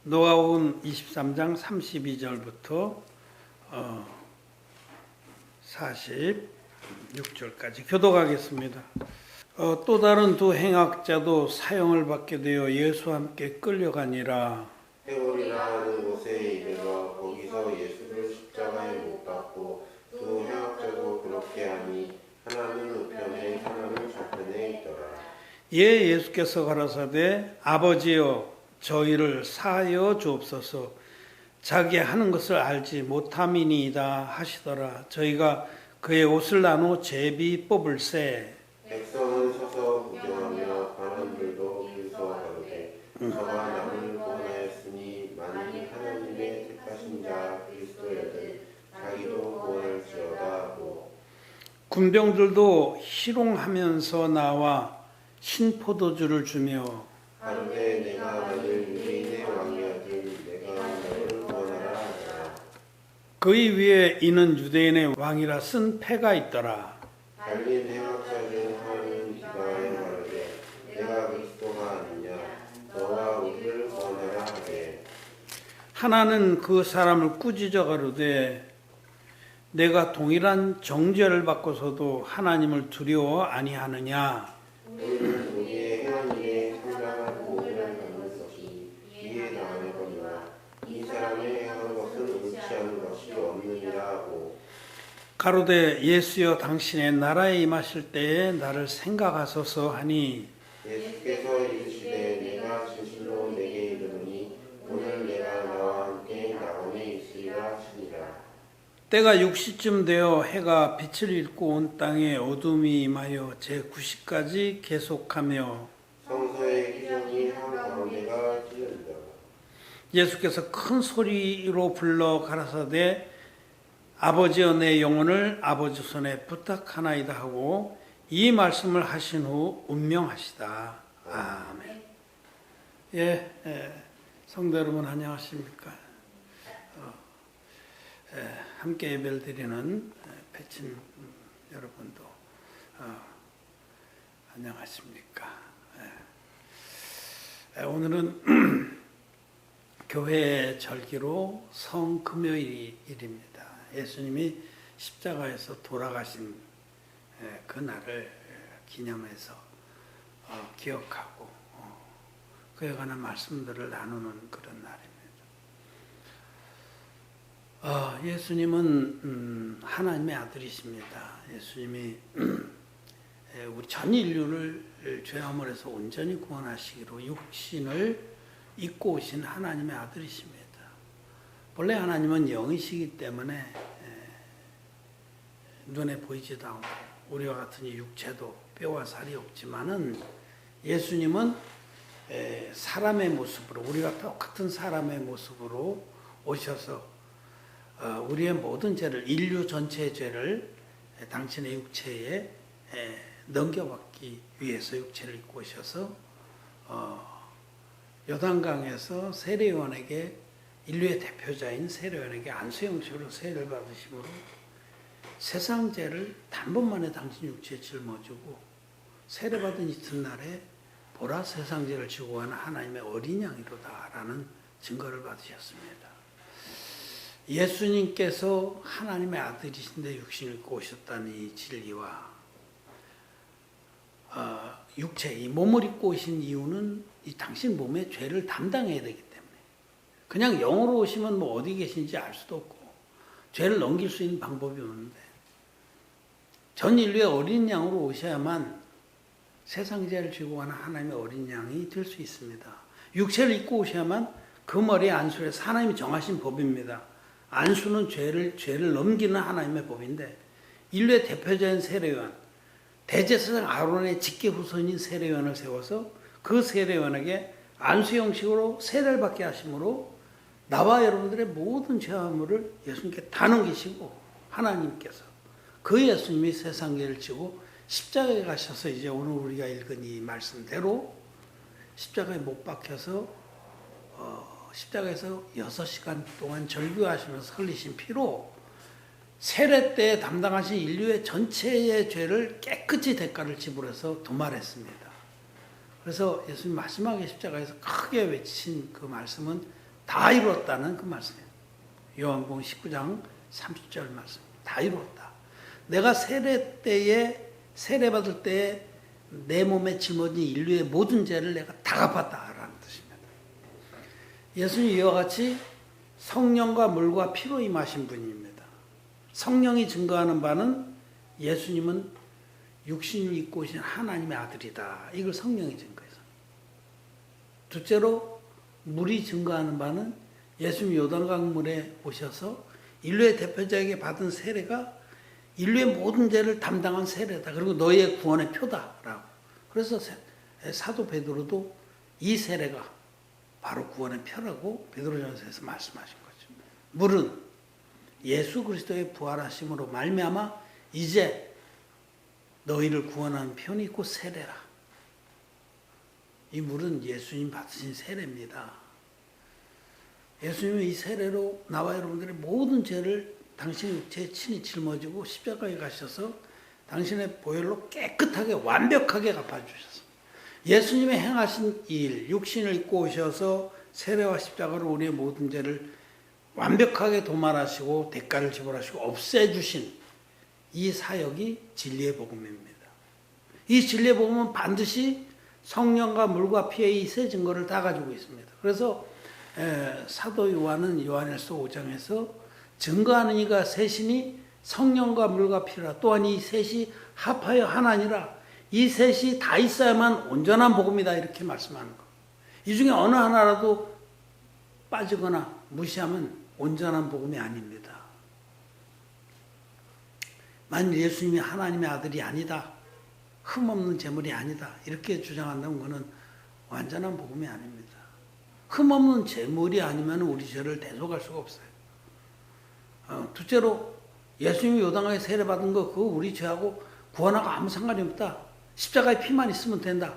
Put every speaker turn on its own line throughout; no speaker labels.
노아복음 23장 32절부터 46절까지 교독하겠습니다. 또 다른 두 행악자도 사형을 받게 되어 예수와 함께 끌려가니라.
헤볼이라 하는 곳에 이르러 거기서 예수를 십자가에 못 박고 두 행악자도 그렇게 하니 하나는 우편에 하나는 좌편에 있더라.
이에 예수께서 가라사대 아버지여 저희를 사하여 주옵소서 자기 하는 것을 알지 못함이니이다 하시더라. 저희가 그의 옷을 나누어 제비 뽑을세.
백성은 서서 구경하며 관원들도 길서 가로되 저가 남을 구원하였으니 만일 하나님의 택하신 자 그리스도여든 자기도 구원할지어다 하고
군병들도 희롱하면서 나와 신포도주를 주며
가로되 내가 만일 유대인의 왕이거든 내가 너를 구원하라 하더라.
그의 위에 이는 유대인의 왕이라 쓴 패가 있더라.
달린 행악자 중 하나는 디바에 말하되 내가 그리스도가 아니냐 너와 우리를 구원하라 하되
하나는 그 사람을 꾸짖어 가로되 내가 동일한 정죄를 받고서도 하나님을 두려워 아니하느냐.
우리는 우리의 행한 일에 상당한 보응을 받는 것이 이에 당하거니와 이 사람의 행한 것은 옳지 않은 것이 없느니라 하고
가로되 예수여 당신의 나라에 임하실 때에 나를 생각하소서 하니
예수께서 이르시되 내가 진실로 내게 이르노니 오늘 내가 나와 함께 낙원에 있으리라 하시니라.
때가 6시쯤 되어 해가 빛을 잃고 온 땅에 어둠이 임하여 제9시까지 계속하며
성서의 기종이 한 가운데가 찔른다.
예수께서 큰 소리로 불러 가라사대 아버지여 내 영혼을 아버지 손에 부탁하나이다 하고 이 말씀을 하신 후 운명하시다. 아멘. 성도 여러분 안녕하십니까? 함께 예배를 드리는 패친 여러분도 안녕하십니까? 오늘은 교회 절기로 성금요일입니다. 예수님이 십자가에서 돌아가신 그날을 기념해서 기억하고 그에 관한 말씀들을 나누는 그런 날입니다. 예수님은 하나님의 아들이십니다. 예수님이 우리 전 인류를 죄화물에서 온전히 구원하시기로 육신을 입고 오신 하나님의 아들이십니다. 본래 하나님은 영이시기 때문에 눈에 보이지도 않고 우리와 같은 육체도 뼈와 살이 없지만은 예수님은 사람의 모습으로 우리가 똑같은 사람의 모습으로 오셔서 우리의 모든 죄를 인류 전체의 죄를 당신의 육체에 넘겨받기 위해서 육체를 입고 오셔서 요단강에서 세례요한에게 인류의 대표자인 세례요한에게 안수 형식으로 세례를 받으심으로 세상 죄를 단번만에 당신 육체에 짊어지고 세례받은 이튿날에 보라 세상 죄를 지고 가는 하나님의 어린 양이로다라는 증거를 받으셨습니다. 예수님께서 하나님의 아들이신데 육신을 입고 오셨다는 이 진리와 육체, 이 몸을 입고 오신 이유는 이 당신 몸의 죄를 담당해야 되기 때문에 그냥 영으로 오시면 뭐 어디 계신지 알 수도 없고 죄를 넘길 수 있는 방법이 없는데 전 인류의 어린 양으로 오셔야만 세상 죄를 지고 가는 하나님의 어린 양이 될 수 있습니다. 육체를 입고 오셔야만 그 머리에 안수를 해서 하나님이 정하신 법입니다. 안수는 죄를 넘기는 하나님의 법인데 인류의 대표자인 세례요한, 대제사장 아론의 직계 후손인 세례요한을 세워서 그 세례요한에게 안수 형식으로 세례를 받게 하심으로 나와 여러분들의 모든 죄화물을 예수님께 다 넘기시고 하나님께서 그 예수님이 세상 죄를 지고 십자가에 가셔서 이제 오늘 우리가 읽은 이 말씀대로 십자가에 못 박혀서 십자가에서 6시간 동안 절규하시면서 흘리신 피로 세례 때 담당하신 인류의 전체의 죄를 깨끗이 대가를 지불해서 도말했습니다. 그래서 예수님 마지막에 십자가에서 크게 외친 그 말씀은 다 이루었다는 그 말씀이에요. 요한복음 19장 30절 말씀. 다 이루었다. 내가 세례받을 때에 내 몸에 짊어진 인류의 모든 죄를 내가 다 갚았다라는 뜻입니다. 예수님 이와 같이 성령과 물과 피로 임하신 분입니다. 성령이 증거하는 바는 예수님은 육신을 입고 오신 하나님의 아들이다. 이걸 성령이 증거해서. 둘째로 물이 증거하는 바는 예수님 요단강물에 오셔서 인류의 대표자에게 받은 세례가 인류의 모든 죄를 담당한 세례다. 그리고 너희의 구원의 표다라고. 그래서 사도 베드로도 이 세례가 바로 구원의 표라고 베드로전서에서 말씀하신 거죠. 물은 예수 그리스도의 부활하심으로 말미암아 이제 너희를 구원하는 편이 있고 세례라. 이 물은 예수님 받으신 세례입니다. 예수님은 이 세례로 나와 여러분들의 모든 죄를 당신의 육체에 친히 짊어지고 십자가에 가셔서 당신의 보혈로 깨끗하게 완벽하게 갚아주셨습니다. 예수님의 행하신 일, 육신을 입고 오셔서 세례와 십자가로 우리의 모든 죄를 완벽하게 도말하시고 대가를 지불하시고 없애주신 이 사역이 진리의 복음입니다. 이 진리의 복음은 반드시 성령과 물과 피의 이 세 증거를 다 가지고 있습니다. 그래서 사도 요한은 요한일서 5장에서 증거하는 이가 셋이니 성령과 물과 피라. 또한 이 셋이 합하여 하나니라. 이 셋이 다 있어야만 온전한 복음이다. 이렇게 말씀하는 거. 이 중에 어느 하나라도 빠지거나 무시하면 온전한 복음이 아닙니다. 만일 예수님이 하나님의 아들이 아니다. 흠없는 제물이 아니다. 이렇게 주장한다면 그는 완전한 복음이 아닙니다. 흠없는 제물이 아니면 우리 죄를 대속할 수가 없어요. 둘째로 예수님이 요단강에 세례받은 거 그거 우리 죄하고 구원하고 아무 상관이 없다. 십자가의 피만 있으면 된다.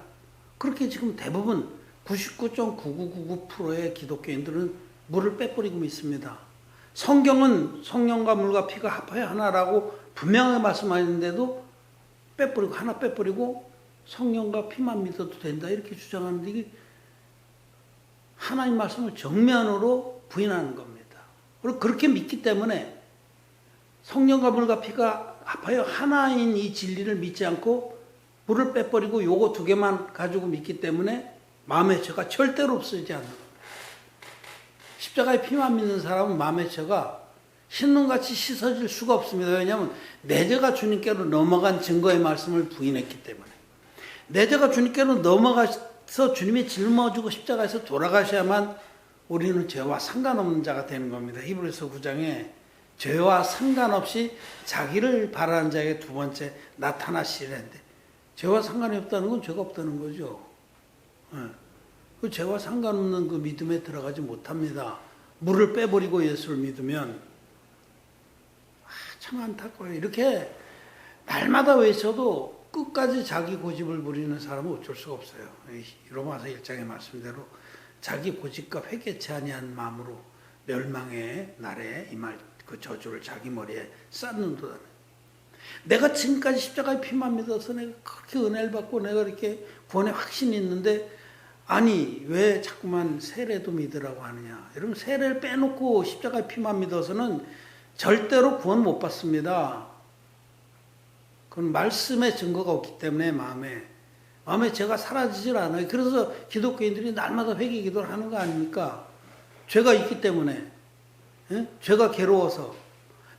그렇게 지금 대부분 99.9999%의 기독교인들은 물을 빼버리고 믿습니다. 성경은 성령과 물과 피가 합하여 하나라고 분명하게 말씀하는데도 빼버리고 하나 빼버리고 성령과 피만 믿어도 된다 이렇게 주장하는데 이게 하나님 말씀을 정면으로 부인하는 겁니다. 그리고 그렇게 믿기 때문에 성령과 물과 피가 합하여 하나인 이 진리를 믿지 않고 물을 빼버리고 요거 두 개만 가지고 믿기 때문에 마음의 죄가 절대로 없어지지 않는 겁니다. 십자가의 피만 믿는 사람은 마음의 죄가 신눈같이 씻어질 수가 없습니다. 왜냐하면 내 죄가 주님께로 넘어간 증거의 말씀을 부인했기 때문에. 내 죄가 주님께로 넘어가서 주님이 짊어지고 십자가에서 돌아가셔야만 우리는 죄와 상관없는 자가 되는 겁니다. 히브리서 9장에 죄와 상관없이 자기를 바라는 자에게 두 번째 나타나시는데 죄와 상관이 없다는 건 죄가 없다는 거죠. 그 죄와 상관없는 그 믿음에 들어가지 못합니다. 물을 빼버리고 예수를 믿으면 참 안타까워요. 이렇게 날마다 외쳐도 끝까지 자기 고집을 부리는 사람은 어쩔 수가 없어요. 로마서 1장의 말씀대로 자기 고집과 회개치 아니한 마음으로 멸망의 날에 임할 그 저주를 자기 머리에 쌓는도다. 내가 지금까지 십자가의 피만 믿어서 내가 그렇게 은혜를 받고 내가 이렇게 구원의 확신이 있는데 아니 왜 자꾸만 세례도 믿으라고 하느냐. 여러분 세례를 빼놓고 십자가의 피만 믿어서는 절대로 구원 못 받습니다. 그건 말씀의 증거가 없기 때문에 마음에 죄가 사라지질 않아요. 그래서 기독교인들이 날마다 회개 기도를 하는 거 아닙니까? 죄가 있기 때문에 죄가 괴로워서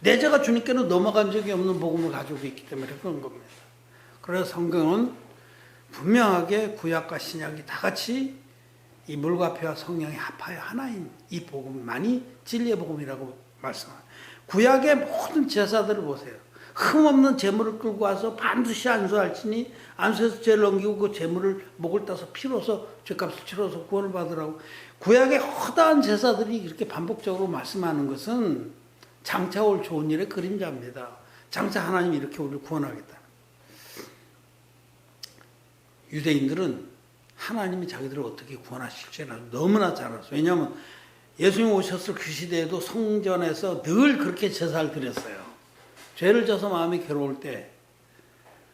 내 죄가 주님께로 넘어간 적이 없는 복음을 가지고 있기 때문에 그런 겁니다. 그래서 성경은 분명하게 구약과 신약이 다 같이 이 물과 피와 성령이 합하여 하나인 이 복음만이 진리의 복음이라고 말씀합니다. 구약의 모든 제사들을 보세요. 흠없는 제물을 끌고 와서 반드시 안수할지니 안수해서 죄를 넘기고 그 제물을 목을 따서 피로서 죄값을 치러서 구원을 받으라고. 구약의 허다한 제사들이 이렇게 반복적으로 말씀하는 것은 장차 올 좋은 일의 그림자입니다. 장차 하나님이 이렇게 우리를 구원하겠다. 유대인들은 하나님이 자기들을 어떻게 구원하실지 너무나 잘 알았어요. 왜냐하면 예수님 오셨을 그 시대에도 성전에서 늘 그렇게 제사를 드렸어요. 죄를 져서 마음이 괴로울 때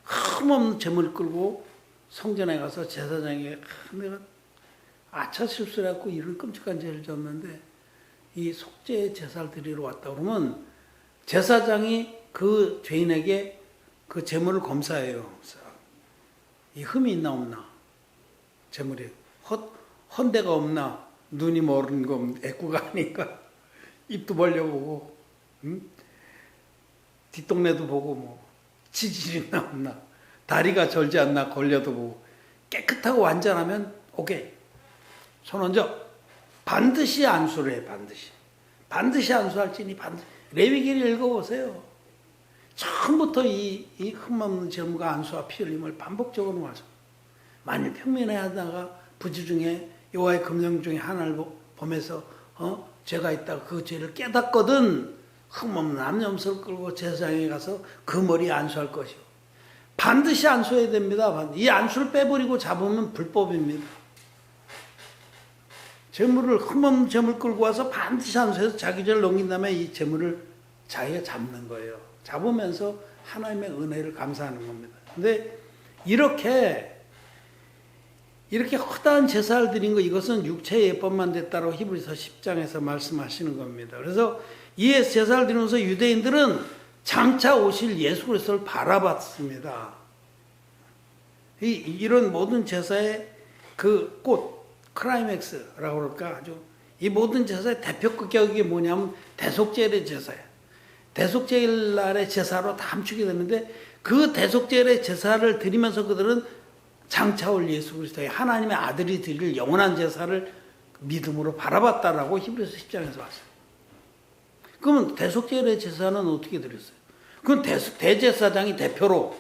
흠없는 제물을 끌고 성전에 가서 제사장에게 내가 아차 실수를 했고 이런 끔찍한 죄를 졌는데 이 속죄 제사를 드리러 왔다 그러면 제사장이 그 죄인에게 그 제물을 검사해요. 이 흠이 있나 없나, 제물에 헌데가 없나, 눈이 멀은 거 애꾸가 아니까 입도 벌려보고, 뒷동네도 보고, 뭐 치질 있나 없나, 다리가 절지 않나 걸려도 보고, 깨끗하고 완전하면 오케이, 손 얹어. 반드시 안수를 해. 반드시 안수할지니 반드시. 레위기를 읽어보세요. 처음부터 이 흠없는 제물과 안수와 피 흘림을 반복적으로 말씀. 만일 평민에 하다가 부지 중에 여호와의 금령 중에 하나를 보면서 죄가 있다가 그 죄를 깨닫거든 흠없는 암염소를 끌고 제사장에 가서 그 머리에 안수할 것이요. 반드시 안수해야 됩니다. 이 안수를 빼버리고 잡으면 불법입니다. 재물을 흠없는 재물 끌고 와서 반드시 안수해서 자기 죄를 넘긴 다음에 이 재물을 자기가 잡는 거예요. 잡으면서 하나님의 은혜를 감사하는 겁니다. 근데 이렇게 허다한 제사를 드린 거 이것은 육체의 예법만 됐다고 히브리서 10장에서 말씀하시는 겁니다. 그래서 이 제사를 드리면서 유대인들은 장차 오실 예수 그리스도를 바라봤습니다. 이런 모든 제사의 그 꽃, 클라이맥스라고 그럴까 아주 이 모든 제사의 대표격이 뭐냐면 대속죄일의 제사예요. 대속죄일 날의 제사로 다 함축이 되는데 그 대속죄일의 제사를 드리면서 그들은 장차 올 예수 그리스도의 하나님의 아들이 드릴 영원한 제사를 믿음으로 바라봤다라고 히브리서 10장에서 왔어요. 그러면 대속죄일의 제사는 어떻게 드렸어요? 그건 대제사장이 대표로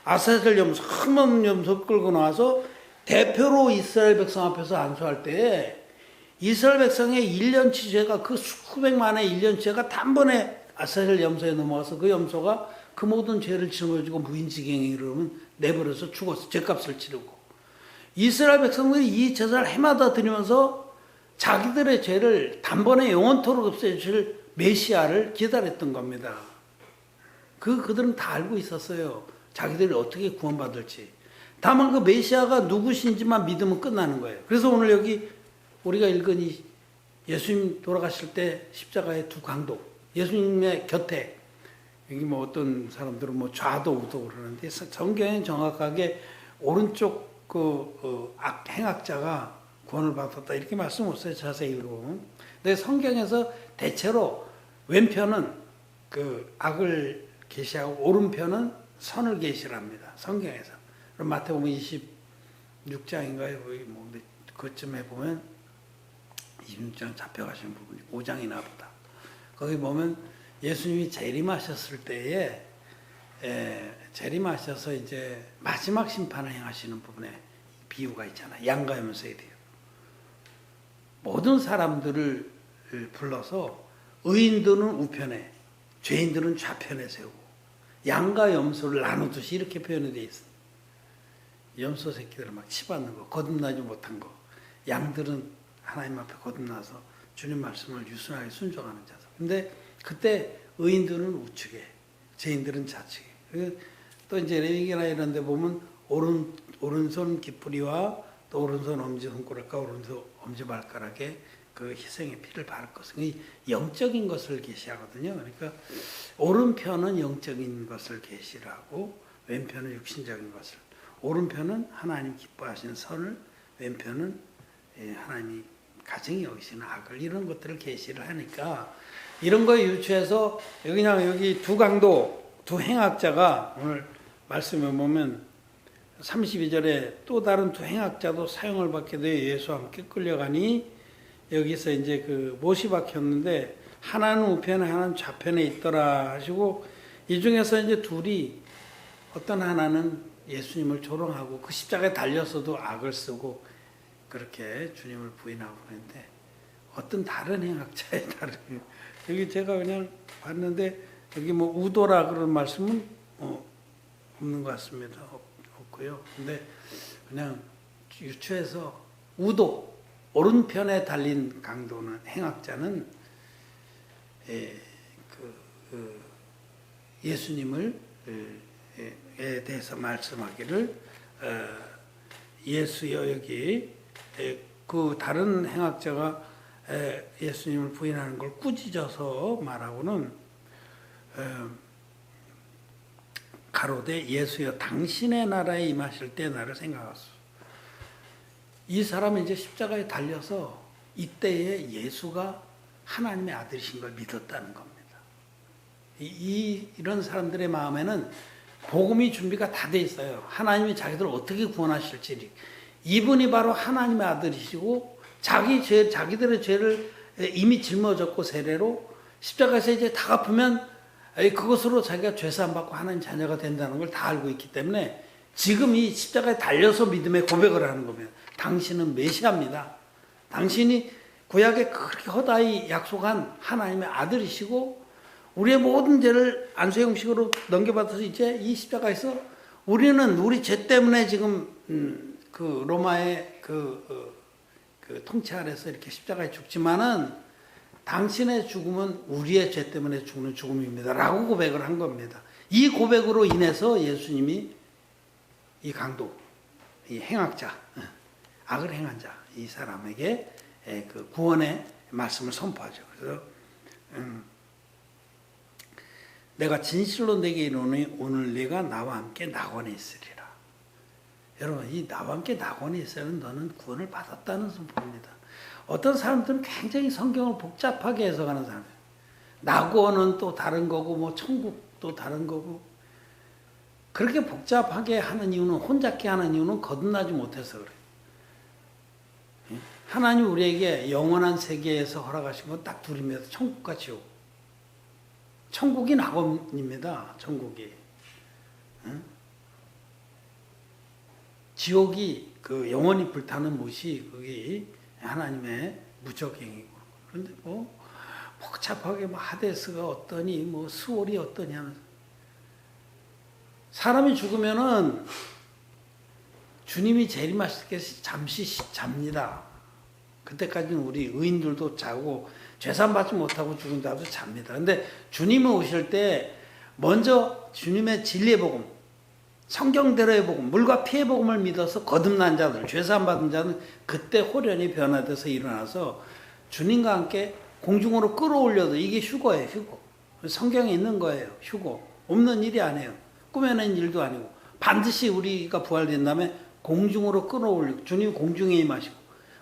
아사셀 염소, 흠없는 염소 끌고 나와서 대표로 이스라엘 백성 앞에서 안수할 때 이스라엘 백성의 1년치 죄가 그 수백만의 1년치 죄가 단번에 아사셀 염소에 넘어가서 그 염소가 그 모든 죄를 짊어지고 무인지경에 이르면 내버려서 죽었어. 죄값을 치르고. 이스라엘 백성들이 이 제사를 해마다 드리면서 자기들의 죄를 단번에 영원토록 없애줄 메시아를 기다렸던 겁니다. 그들은 다 알고 있었어요. 자기들이 어떻게 구원받을지. 다만 그 메시아가 누구신지만 믿으면 끝나는 거예요. 그래서 오늘 여기 우리가 읽은 이 예수님 돌아가실 때 십자가의 두 강도, 예수님의 곁에 여기 뭐 어떤 사람들은 뭐 좌도 우도 그러는데 성경에 정확하게 오른쪽 행악자가 구원을 받았다 이렇게 말씀 없어요. 자세히 읽어보면. 근데 성경에서 대체로 왼편은 그 악을 계시하고 오른편은 선을 계시랍니다. 성경에서. 그럼 마태복음 26장인가요? 뭐 그쯤에 보면 26장 잡혀가신 부분이 5장이나 보다. 거기 보면 예수님이 재림하셨을 때에 재림하셔서 이제 마지막 심판을 행하시는 부분에 비유가 있잖아요. 양과 염소에 대해 모든 사람들을 불러서 의인들은 우편에 죄인들은 좌편에 세우고 양과 염소를 나누듯이 이렇게 표현이 되어 있습니다. 염소 새끼들을 막 치받는 거, 거듭나지 못한 거. 양들은 하나님 앞에 거듭나서 주님 말씀을 유순하게 순종하는 자들. 근데 그때 의인들은 우측에, 죄인들은 좌측에. 또 이제 레위기나 이런 데 보면 오른손 깃뿌리와 또 오른손 엄지손가락과 오른손 엄지발가락에 그 희생의 피를 바를 것은 이 영적인 것을 계시하거든요. 그러니까 오른편은 영적인 것을 계시를 하고 왼편은 육신적인 것을. 오른편은 하나님 기뻐하시는 선을, 왼편은 하나님이 가정이 여기시는 악을 이런 것들을 계시를 하니까 이런 거에 유추해서 여기 두 강도, 두 행악자가 오늘 말씀에 보면 32절에 또 다른 두 행악자도 사형을 받게 되어 예수와 함께 끌려가니 여기서 이제 그 못이 박혔는데 하나는 우편에 하나는 좌편에 있더라 하시고 이 중에서 이제 둘이 어떤 하나는 예수님을 조롱하고 그 십자가에 달렸어도 악을 쓰고 그렇게 주님을 부인하고 그랬는데 어떤 다른 행악자의 다른 여기 제가 그냥 봤는데 여기 뭐 우도라 그런 말씀은 없는 것 같습니다. 없고요. 근데 그냥 유추해서 우도 오른편에 달린 강도는 행악자는 예수님을 대해서 말씀하기를 예수여 여기 그 다른 행학자가 예수님을 부인하는 걸 꾸짖어서 말하고는 가로되 예수여 당신의 나라에 임하실 때 나를 생각하소서. 이 사람은 이제 십자가에 달려서 이때에 예수가 하나님의 아들이신 걸 믿었다는 겁니다. 이런 사람들의 마음에는 복음이 준비가 다 돼 있어요. 하나님이 자기들을 어떻게 구원하실지. 이분이 바로 하나님의 아들이시고 자기들의 죄를 이미 짊어졌고 세례로 십자가에서 이제 다 갚으면 그것으로 자기가 죄사함 받고 하나님 자녀가 된다는 걸 다 알고 있기 때문에 지금 이 십자가에 달려서 믿음의 고백을 하는 겁니다. 당신은 메시아입니다. 당신이 구약에 그렇게 허다히 약속한 하나님의 아들이시고 우리의 모든 죄를 안수의 형식으로 넘겨받아서 이제 이 십자가에서 우리는 우리 죄 때문에 지금 그 로마의 그 통치 아래서 이렇게 십자가에 죽지만은 당신의 죽음은 우리의 죄 때문에 죽는 죽음입니다. 라고 고백을 한 겁니다. 이 고백으로 인해서 예수님이 이 강도, 이 행악자, 악을 행한 자, 이 사람에게 그 구원의 말씀을 선포하죠. 그래서 내가 진실로 내게 이르노니 오늘 네가 나와 함께 낙원에 있으리라. 여러분, 이 나와 함께 낙원에 있으면 너는 구원을 받았다는 선포입니다. 어떤 사람들은 굉장히 성경을 복잡하게 해석하는 사람이에요. 낙원은 또 다른 거고 뭐 천국도 다른 거고 그렇게 복잡하게 하는 이유는 혼잡게 하는 이유는 거듭나지 못해서 그래요. 하나님 우리에게 영원한 세계에서 허락하신 건 딱 둘입니다. 천국과 지옥. 천국이 낙원입니다. 천국이. 지옥이 그 영원히 불타는 못이 그게 하나님의 무적행이고. 그런데 뭐 복잡하게 뭐 하데스가 어떠니 뭐 수월이 어떠니 하면서 사람이 죽으면은 주님이 재림하실 때 잠시 잡니다. 그때까지는 우리 의인들도 자고 죄산 받지 못하고 죽은 자도 잡니다. 근데 주님이 오실 때 먼저 주님의 진리의 복음, 성경대로의 복음, 물과 피의 복음을 믿어서 거듭난 자들, 죄산 받은 자는 그때 호련히 변화돼서 일어나서 주님과 함께 공중으로 끌어올려도 이게 휴거예요, 휴거. 성경에 있는 거예요, 휴거. 없는 일이 아니에요. 꾸며낸 일도 아니고 반드시 우리가 부활된 다음에 공중으로 끌어올리고 주님이 공중에 임하시고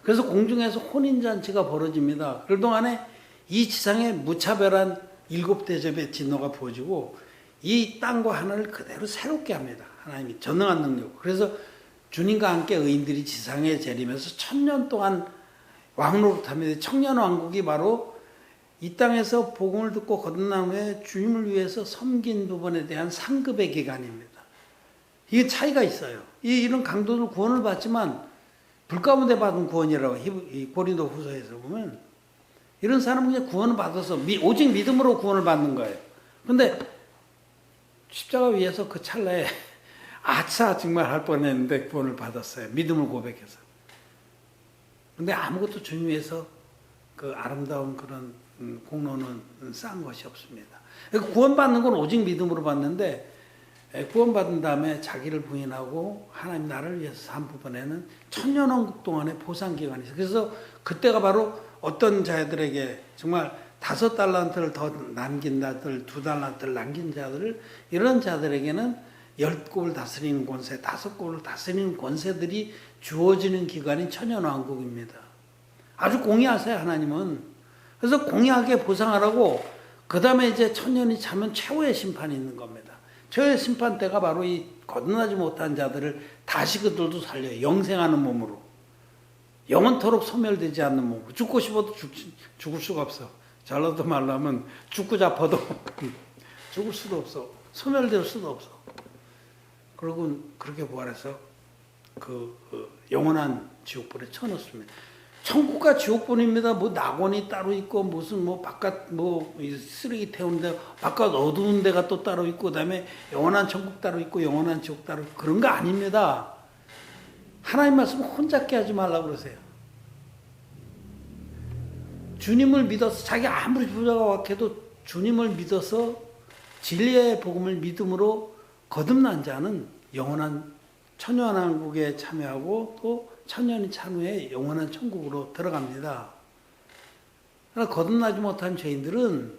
그래서 공중에서 혼인잔치가 벌어집니다. 그동안에 이 지상에 무차별한 7대접의 진노가 부어지고 이 땅과 하늘을 그대로 새롭게 합니다. 하나님이 전능한 능력. 그래서 주님과 함께 의인들이 지상에 재림해서 1000년 동안 왕노릇합니다. 청년왕국이 바로 이 땅에서 복음을 듣고 거듭난 후에 주님을 위해서 섬긴 부분에 대한 상급의 기간입니다. 이게 차이가 있어요. 이런 강도들 구원을 받지만 불 가운데 받은 구원이라고 고린도 후서에서 보면 이런 사람은 그냥 구원을 받아서 오직 믿음으로 구원을 받는 거예요. 근데 십자가 위에서 그 찰나에 아차 정말 할 뻔했는데 구원을 받았어요. 믿음을 고백해서. 근데 아무것도 주님 위해서 그 아름다운 그런 공로는 쌓은 것이 없습니다. 구원받는 건 오직 믿음으로 받는데 구원받은 다음에 자기를 부인하고 하나님 나를 위해서 산 부분에는 천년왕국 동안의 보상기간이 있어요. 그래서 그때가 바로 어떤 자들에게 정말 5달란트를 더 남긴 자들, 2달란트를 남긴 자들, 이런 자들에게는 10국을 다스리는 권세, 5국을 다스리는 권세들이 주어지는 기간이 천년왕국입니다. 아주 공의하세요, 하나님은. 그래서 공의하게 보상하라고 그 다음에 이제 천년이 차면 최후의 심판이 있는 겁니다. 최후의 심판 때가 바로 이 거듭나지 못한 자들을 다시 그들도 살려요. 영생하는 몸으로. 영원토록 소멸되지 않는 몸으로. 죽고 싶어도 죽을 수가 없어. 잘라도 말라면 죽고 잡아도 죽을 수도 없어. 소멸될 수도 없어. 그리고 그렇게 부활해서 그 영원한 지옥불에 쳐넣습니다. 천국과 지옥뿐입니다. 뭐 낙원이 따로 있고 무슨 뭐 바깥 뭐 쓰레기 태우는데 바깥 어두운 데가 또 따로 있고 그다음에 영원한 천국 따로 있고 영원한 지옥 따로 있고 그런 거 아닙니다. 하나님 말씀을 혼잡게 하지 말라고 그러세요. 주님을 믿어서 자기 아무리 부자가 약해도 주님을 믿어서 진리의 복음을 믿음으로 거듭난 자는 영원한 천년왕국에 참여하고 또 천년이 찬 후에 영원한 천국으로 들어갑니다. 그러나 거듭나지 못한 죄인들은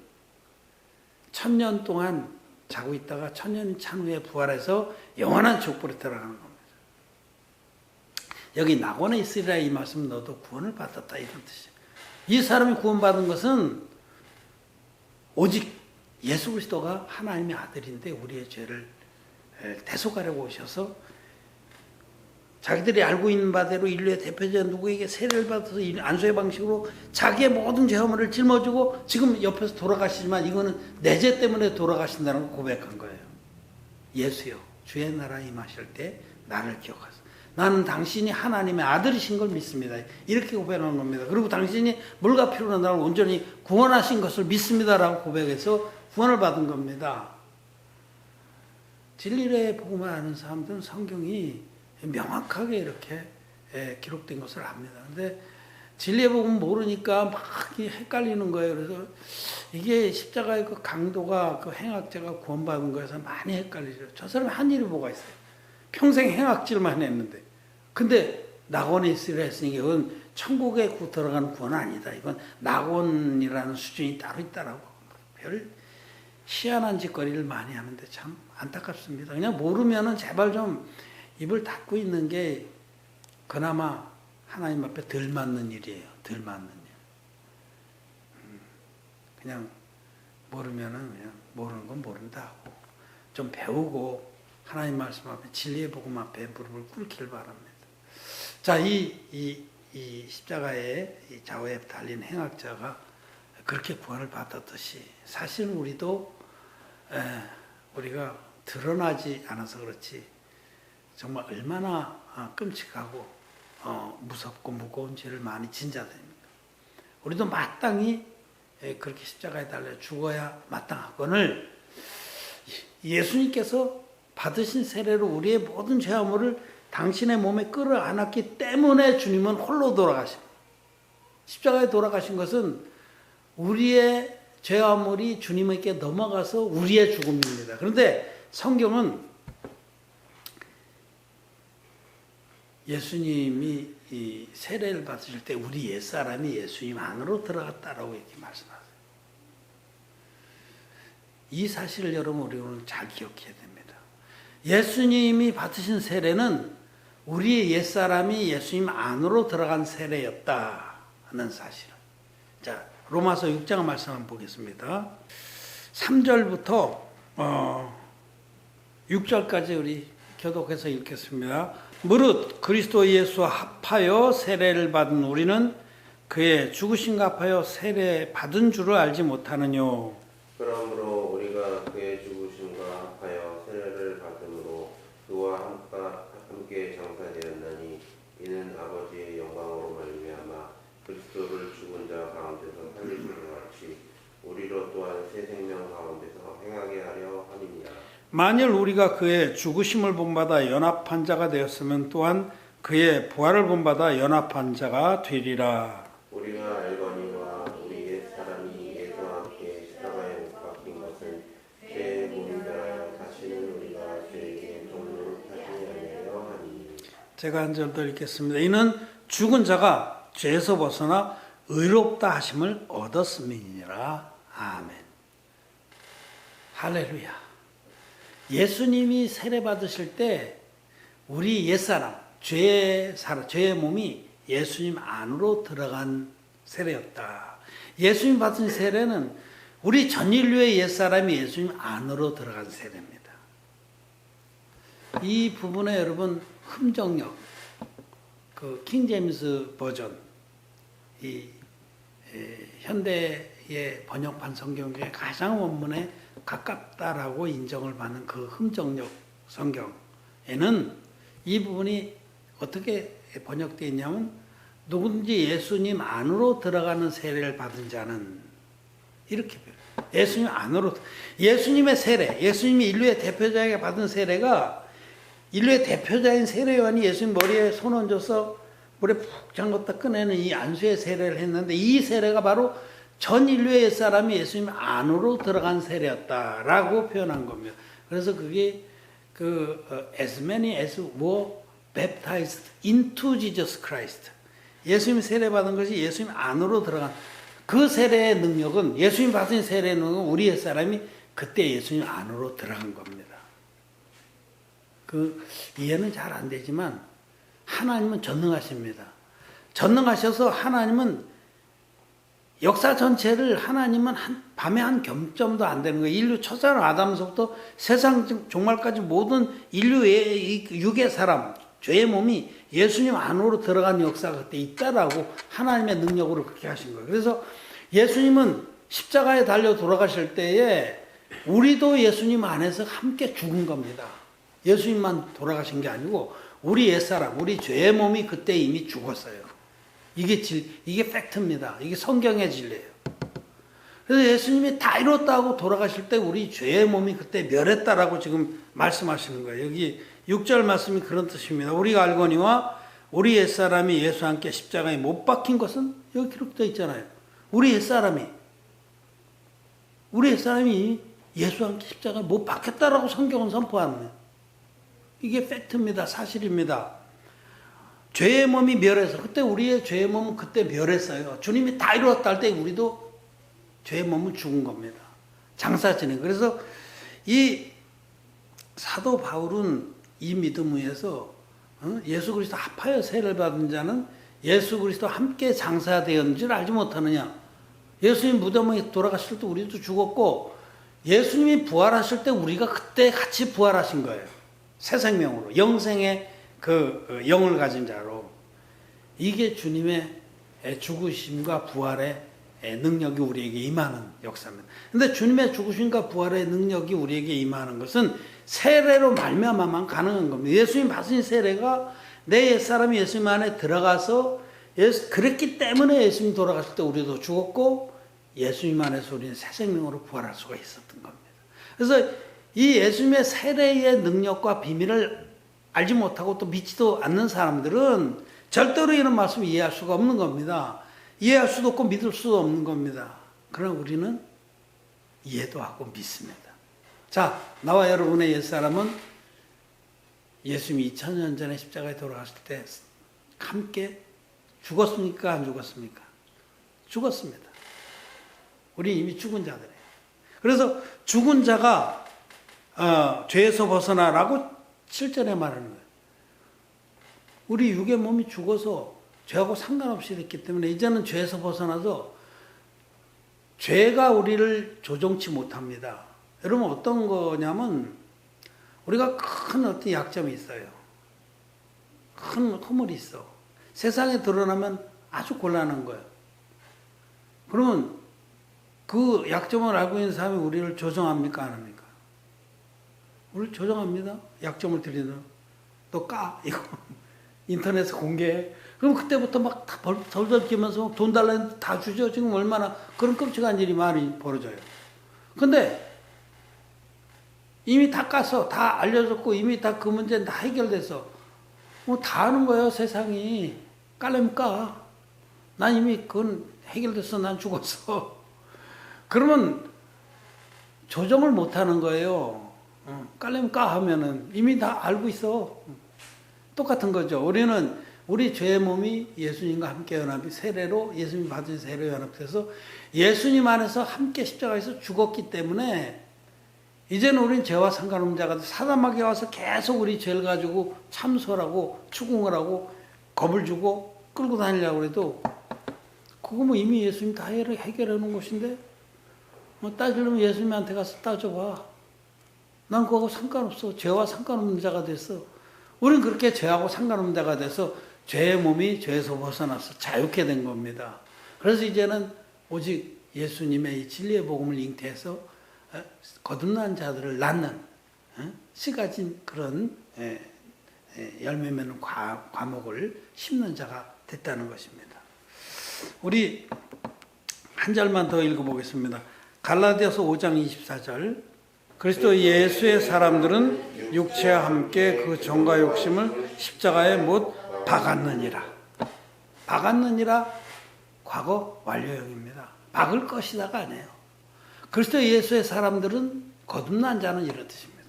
천년 동안 자고 있다가 천년이 찬 후에 부활해서 영원한 족보로 들어가는 겁니다. 여기 낙원에 있으리라 이 말씀 너도 구원을 받았다 이런 뜻이에요. 이 사람이 구원받은 것은 오직 예수 그리스도가 하나님의 아들인데 우리의 죄를 대속하려고 오셔서 자기들이 알고 있는 바대로 인류의 대표자 누구에게 세례를 받아서 안수의 방식으로 자기의 모든 죄화물을 짊어지고 지금 옆에서 돌아가시지만 이거는 내 죄 때문에 돌아가신다는 걸 고백한 거예요. 예수여 주의 나라 임하실 때 나를 기억하소서. 나는 당신이 하나님의 아들이신 걸 믿습니다. 이렇게 고백하는 겁니다. 그리고 당신이 물과 피로 나를 온전히 구원하신 것을 믿습니다라고 고백해서 구원을 받은 겁니다. 진리의 복음을 아는 사람들은 성경이 명확하게 이렇게 기록된 것을 압니다. 근데 진리의 복음 모르니까 막 헷갈리는 거예요. 그래서 이게 십자가의 그 강도가 그 행악자가 구원받은 거에서 많이 헷갈리죠. 저 사람이 한 일이 뭐가 있어요? 평생 행악질만 했는데. 근데 낙원에 있으라 했으니까 이건 천국에 들어가는 구원은 아니다. 이건 낙원이라는 수준이 따로 있다라고. 별 희한한 짓거리를 많이 하는데 참 안타깝습니다. 그냥 모르면은 제발 좀 입을 닫고 있는 게 그나마 하나님 앞에 덜 맞는 일이에요. 덜 맞는 일. 그냥 모르면은 그냥 모르는 건 모른다 하고 좀 배우고 하나님 말씀 앞에 진리의 복음 앞에 무릎을 꿇기를 바랍니다. 자, 이 십자가의 이 좌우에 달린 행악자가 그렇게 구원을 받았듯이 사실은 우리도 우리가 드러나지 않아서 그렇지 정말 얼마나 끔찍하고 무섭고 무거운 죄를 많이 진 자들입니다. 우리도 마땅히 그렇게 십자가에 달려 죽어야 마땅하거늘 예수님께서 받으신 세례로 우리의 모든 죄화물을 당신의 몸에 끌어안았기 때문에 주님은 홀로 돌아가십니다. 십자가에 돌아가신 것은 우리의 죄화물이 주님에게 넘어가서 우리의 죽음입니다. 그런데 성경은 예수님이 이 세례를 받으실 때 우리 옛사람이 예수님 안으로 들어갔다라고 이렇게 말씀하세요. 이 사실을 여러분 우리 오늘 잘 기억해야 됩니다. 예수님이 받으신 세례는 우리의 옛사람이 예수님 안으로 들어간 세례였다는 사실을. 자, 로마서 6장 말씀 한번 보겠습니다. 3절부터 6절까지 우리 교독해서 읽겠습니다. 무릇 그리스도 예수와 합하여 세례를 받은 우리는 그의 죽으심과 합하여 세례 받은 줄을 알지 못하느뇨.
그러므로 우리가 그의 죽으심과 합하여 세례를 받음으로 그와 함께 장사되었나니 이는 아버지의 영광으로 말미암아 그리스도를 죽은 자 가운데서 살리신 것 같이 우리로 또한 새 생명 가운데서 행하게 하려 함이니라.
만일 우리가 그의 죽으심을 본받아 연합한 자가 되었으면 또한 그의 부활을 본받아 연합한 자가 되리라.
우리가 알거니와 우리 옛 사람이 예수와 함께 십자가에 못 박힌 것은 죄의 몸이라 다시는 우리가 죄에게 종로를 타지 아니하려 하니.
제가 한 절 더 읽겠습니다. 이는 죽은 자가 죄에서 벗어나 의롭다 하심을 얻었음이니라. 아멘. 할렐루야. 예수님이 세례 받으실 때 우리 옛사람, 죄의 몸이 예수님 안으로 들어간 세례였다. 예수님 받은 세례는 우리 전 인류의 옛사람이 예수님 안으로 들어간 세례입니다. 이 부분에 여러분 흠정력, 그 킹제임스 버전, 이 현대의 번역판 성경 중에 가장 원문에 가깝다라고 인정을 받는 그 흠정력 성경에는 이 부분이 어떻게 번역되어 있냐면 누구든지 예수님 안으로 들어가는 세례를 받은 자는 이렇게 예수님 안으로 예수님의 세례, 예수님이 인류의 대표자에게 받은 세례가 인류의 대표자인 세례 요한이 예수님 머리에 손 얹어서 물에 푹 잠궜다 꺼내는 이 안수의 세례를 했는데 이 세례가 바로 전 인류의 옛사람이 예수님 안으로 들어간 세례였다라고 표현한 겁니다. 그래서 그게 as many as were baptized into Jesus Christ. 예수님 세례받은 것이 예수님 안으로 들어간 그 세례의 능력은 예수님 받은 세례의 능력은 우리 옛사람이 그때 예수님 안으로 들어간 겁니다. 그 이해는 잘 안 되지만 하나님은 전능하십니다. 전능하셔서 하나님은 역사 전체를 하나님은 밤에 한 경점도 안 되는 거예요. 인류 첫사람 아담서부터 세상 종말까지 모든 인류의 육의 사람, 죄의 몸이 예수님 안으로 들어간 역사가 그때 있다라고 하나님의 능력으로 그렇게 하신 거예요. 그래서 예수님은 십자가에 달려 돌아가실 때에 우리도 예수님 안에서 함께 죽은 겁니다. 예수님만 돌아가신 게 아니고 우리 옛사람, 우리 죄의 몸이 그때 이미 죽었어요. 이게 팩트입니다. 이게 성경의 진리예요. 그래서 예수님이 다 이뤘다고 돌아가실 때 우리 죄의 몸이 그때 멸했다라고 지금 말씀하시는 거예요. 여기 6절 말씀이 그런 뜻입니다. 우리가 알거니와 우리 옛사람이 예수와 함께 십자가에 못 박힌 것은 여기 기록되어 있잖아요. 우리 옛사람이 예수와 함께 십자가에 못 박혔다라고 성경은 선포하는 거예요. 이게 팩트입니다. 사실입니다. 죄의 몸이 멸해서 그때 우리의 죄의 몸은 그때 멸했어요. 주님이 다 이루었다 할 때 우리도 죄의 몸은 죽은 겁니다. 장사 지낸. 그래서 이 사도 바울은 이 믿음 위에서 예수 그리스도 합하여 세례를 받은 자는 예수 그리스도 함께 장사되었는 줄 알지 못하느냐. 예수님 무덤에 돌아가실 때 우리도 죽었고 예수님이 부활하실 때 우리가 그때 같이 부활하신 거예요. 새 생명으로 영생의 그 영을 가진 자로. 이게 주님의 죽으심과 부활의 능력이 우리에게 임하는 역사입니다. 그런데 주님의 죽으심과 부활의 능력이 우리에게 임하는 것은 세례로 말미암아만 가능한 겁니다. 예수님 받으신 세례가 내 옛사람이 예수님 안에 들어가서 그랬기 때문에 예수님 돌아가실 때 우리도 죽었고 예수님 안에서 우리는 새 생명으로 부활할 수가 있었던 겁니다. 그래서 이 예수님의 세례의 능력과 비밀을 알지 못하고 또 믿지도 않는 사람들은 절대로 이런 말씀을 이해할 수가 없는 겁니다. 이해할 수도 없고 믿을 수도 없는 겁니다. 그러나 우리는 이해도 하고 믿습니다. 자, 나와 여러분의 옛사람은 예수님이 2000년 전에 십자가에 돌아갔을 때 함께 죽었습니까? 안 죽었습니까? 죽었습니다. 우리 이미 죽은 자들이에요. 그래서 죽은 자가 죄에서 벗어나라고 7절에 말하는 거예요. 우리 육의 몸이 죽어서 죄하고 상관없이 됐기 때문에 이제는 죄에서 벗어나서 죄가 우리를 조종치 못합니다. 여러분 어떤 거냐면 우리가 큰 어떤 약점이 있어요. 큰 허물이 있어. 세상에 드러나면 아주 곤란한 거예요. 그러면 그 약점을 알고 있는 사람이 우리를 조정합니까? 안 합니까? 우리를 조정합니다. 약점을 들이는. 너 까. 이거 인터넷에 공개해. 그럼 그때부터 막 다 덜덜 끼면서 돈 달라는데 다 주죠. 지금 얼마나 그런 끔찍한 일이 많이 벌어져요. 근데 이미 다 깠어. 다 알려줬고 이미 다 그 문제는 다 해결돼서 뭐 다 하는 거예요. 세상이. 깔려면 까. 난 이미 그건 해결됐어. 난 죽었어. 그러면 조정을 못 하는 거예요. 깔려면 까 하면은 이미 다 알고 있어. 똑같은 거죠. 우리는 우리 죄의 몸이 예수님과 함께 연합이 세례로 예수님 받은 세례로 연합돼서 예수님 안에서 함께 십자가에서 죽었기 때문에 이제는 우리는 죄와 상관없는 자가 사단마귀 와서 계속 우리 죄를 가지고 참소하고 추궁을 하고 겁을 주고 끌고 다니려고 해도 그거 뭐 이미 예수님 다 해결해 놓은 것인데 뭐 따지려면 예수님한테 가서 따져봐. 난 그거하고 상관없어. 죄와 상관없는 자가 됐어. 우리는 그렇게 죄하고 상관없는 자가 돼서 죄의 몸이 죄에서 벗어나서 자유케 된 겁니다. 그래서 이제는 오직 예수님의 이 진리의 복음을 잉태해서 거듭난 자들을 낳는 씨 가진 그런 열매 맺는 과목을 심는 자가 됐다는 것입니다. 우리 한 절만 더 읽어보겠습니다. 갈라디아서 5장 24절. 그리스도 예수의 사람들은 육체와 함께 그 정과 욕심을 십자가에 못 박았느니라. 박았느니라 과거 완료형입니다. 박을 것이다가 아니에요. 그리스도 예수의 사람들은 거듭난 자는 이런 뜻입니다.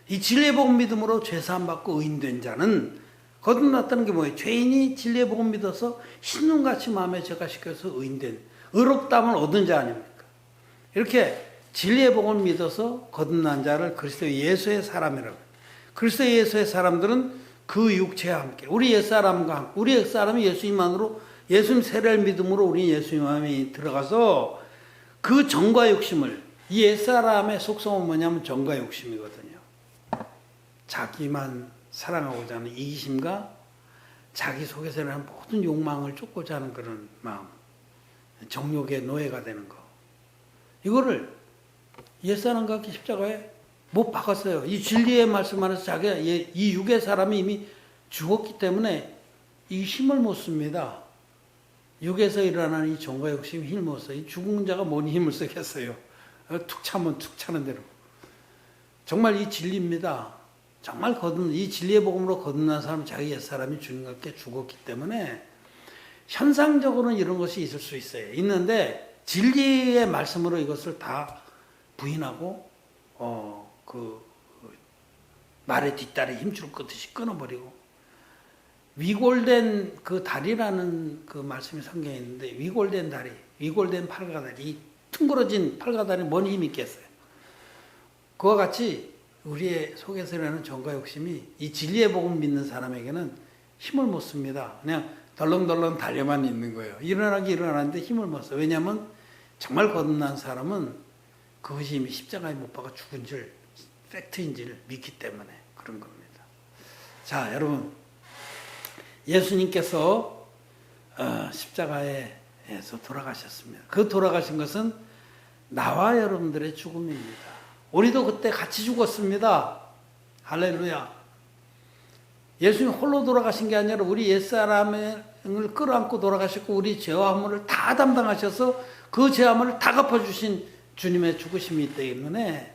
이 진리의 복음 믿음으로 죄사함 받고 의인된 자는 거듭났다는 게 뭐예요? 죄인이 진리의 복음 믿어서 신눈같이 마음에 죄가 씻겨서 의인된, 의롭다함을 얻은 자 아닙니까? 이렇게 진리의 복음을 믿어서 거듭난 자를 그리스도 예수의 사람이라고 해요. 그리스도 예수의 사람들은 그 육체와 함께, 우리 옛사람과 함께, 우리 옛사람이 예수님만으로, 예수님 세례를 믿음으로 우리 예수님 마음에 들어가서 그 정과 욕심을, 이 옛사람의 속성은 뭐냐면 정과 욕심이거든요. 자기만 사랑하고자 하는 이기심과 자기 속에서 일어나는 모든 욕망을 쫓고자 하는 그런 마음, 정욕의 노예가 되는 거. 이거를 옛사람과 함께 십자가에 못 박았어요. 이 진리의 말씀 안에서 자기가 이 육의 사람이 이미 죽었기 때문에 이 힘을 못 씁니다. 육에서 일어나는 이 정과 욕심이 힘을 못 써요. 이 죽은 자가 뭔 힘을 쓰겠어요. 툭 차면 툭 차는 대로. 정말 이 진리입니다. 정말 이 진리의 복음으로 거듭난 사람은 자기 옛사람이 주님과 함께 죽었기 때문에 현상적으로는 이런 것이 있을 수 있어요. 있는데 진리의 말씀으로 이것을 다 부인하고 말의 뒷다리 힘줄 끄듯이 끊어버리고, 위골된 그 다리라는 그 말씀이 성경에 있는데, 위골된 다리, 위골된 팔가다리, 이 퉁그러진 팔가다리 뭔 힘이 있겠어요? 그와 같이 우리의 속에서 일어나는 정과 욕심이 이 진리의 복음 믿는 사람에게는 힘을 못 씁니다. 그냥 덜렁덜렁 달려만 있는 거예요. 일어나는데 힘을 못 써요. 왜냐하면 정말 거듭난 사람은 그것이 이미 십자가에 못 박아 죽은 줄, 팩트인지를 믿기 때문에 그런 겁니다. 자, 여러분, 예수님께서 십자가에서 돌아가셨습니다. 그 돌아가신 것은 나와 여러분들의 죽음입니다. 우리도 그때 같이 죽었습니다. 할렐루야. 예수님 홀로 돌아가신 게 아니라 우리 옛사람을 끌어안고 돌아가셨고, 우리 죄와 허물을 다 담당하셔서 그 죄와 허물을 다 갚아주신 주님의 죽으심이 있기 때문에,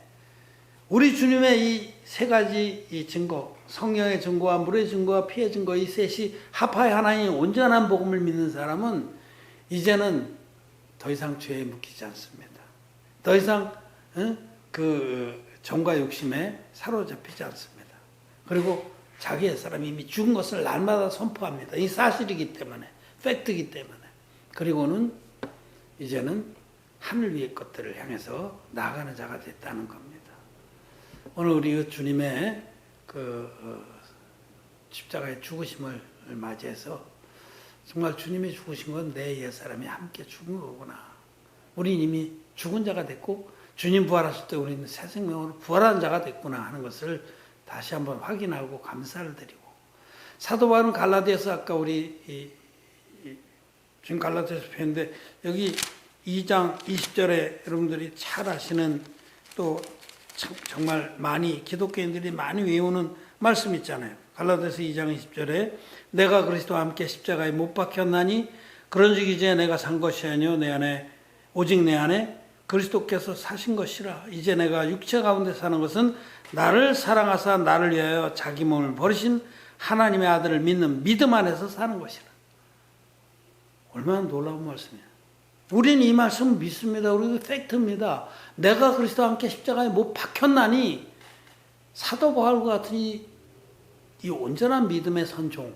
우리 주님의 이 세 가지 이 증거, 성령의 증거와 물의 증거와 피의 증거, 이 셋이 합하여 하나의 온전한 복음을 믿는 사람은 이제는 더 이상 죄에 묶이지 않습니다. 더 이상 그 정과 욕심에 사로잡히지 않습니다. 그리고 자기 옛사람이 이미 죽은 것을 날마다 선포합니다. 이 사실이기 때문에, 팩트이기 때문에. 그리고는 이제는 하늘 위의 것들을 향해서 나아가는 자가 됐다는 겁니다. 오늘 우리 주님의 십자가의 죽으심을 맞이해서 정말 주님이 죽으신 건 내 옛사람이 함께 죽은 거구나. 우린 이미 죽은 자가 됐고 주님 부활하실 때 우리는 새 생명으로 부활한 자가 됐구나 하는 것을 다시 한번 확인하고 감사를 드리고, 사도 바울은 갈라디아서 아까 우리 지금 갈라디아서 표현인데 여기 2장 20절에 여러분들이 잘 아시는, 또 정말 많이 기독교인들이 많이 외우는 말씀 있잖아요. 갈라디아서 2장 20절에 내가 그리스도와 함께 십자가에 못 박혔나니 그런즉 이제 내가 산 것이 아니요 오직 내 안에 그리스도께서 사신 것이라. 이제 내가 육체 가운데 사는 것은 나를 사랑하사 나를 위하여 자기 몸을 버리신 하나님의 아들을 믿는 믿음 안에서 사는 것이라. 얼마나 놀라운 말씀이에요. 우리는 이 말씀을 믿습니다. 우리도 팩트입니다. 내가 그리스도와 함께 십자가에 못 박혔나니, 사도 바울과 같은 이 온전한 믿음의 선종,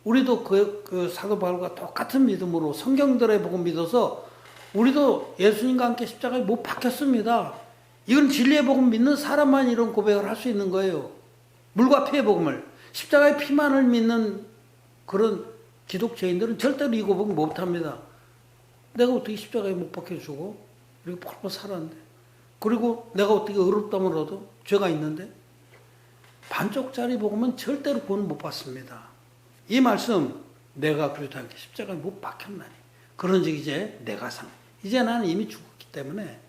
우리도 그 사도 바울과 똑같은 믿음으로 성경들의 복음 믿어서 우리도 예수님과 함께 십자가에 못 박혔습니다. 이건 진리의 복음 믿는 사람만 이런 고백을 할 수 있는 거예요. 물과 피의 복음을, 십자가의 피만을 믿는 그런 기독교인들은 절대로 이 고백 못합니다. 내가 어떻게 십자가에 못 박혀 죽어? 이렇게 펄펄 살았는데. 그리고 내가 어떻게 의롭다함을 얻어? 죄가 있는데. 반쪽짜리 복음은 절대로 구원 못 받습니다. 이 말씀, 내가 그리스도와 함께 십자가에 못 박혔나니 그런즉 이제 내가 이제 나는 이미 죽었기 때문에,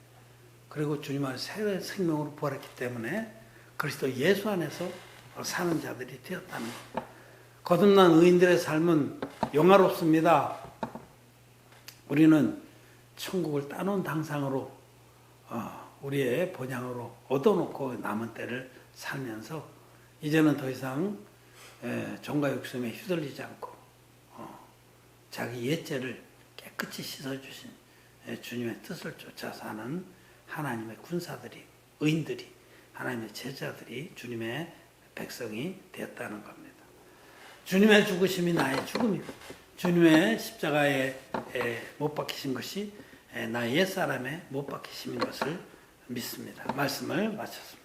그리고 주님 안에 새 생명으로 부활했기 때문에 그리스도 예수 안에서 사는 자들이 되었다는 것. 거듭난 의인들의 삶은 영화롭습니다. 우리는 천국을 따놓은 당상으로 우리의 본향으로 얻어놓고 남은 때를 살면서 이제는 더 이상 정과 욕심에 휘둘리지 않고 자기 옛죄를 깨끗이 씻어주신 주님의 뜻을 쫓아 사는 하나님의 군사들이, 의인들이, 하나님의 제자들이, 주님의 백성이 되었다는 겁니다. 주님의 죽으심이 나의 죽음이고 주님의 십자가에 못 박히신 것이 나의 옛사람의 못 박히심인 것을 믿습니다. 말씀을 마쳤습니다.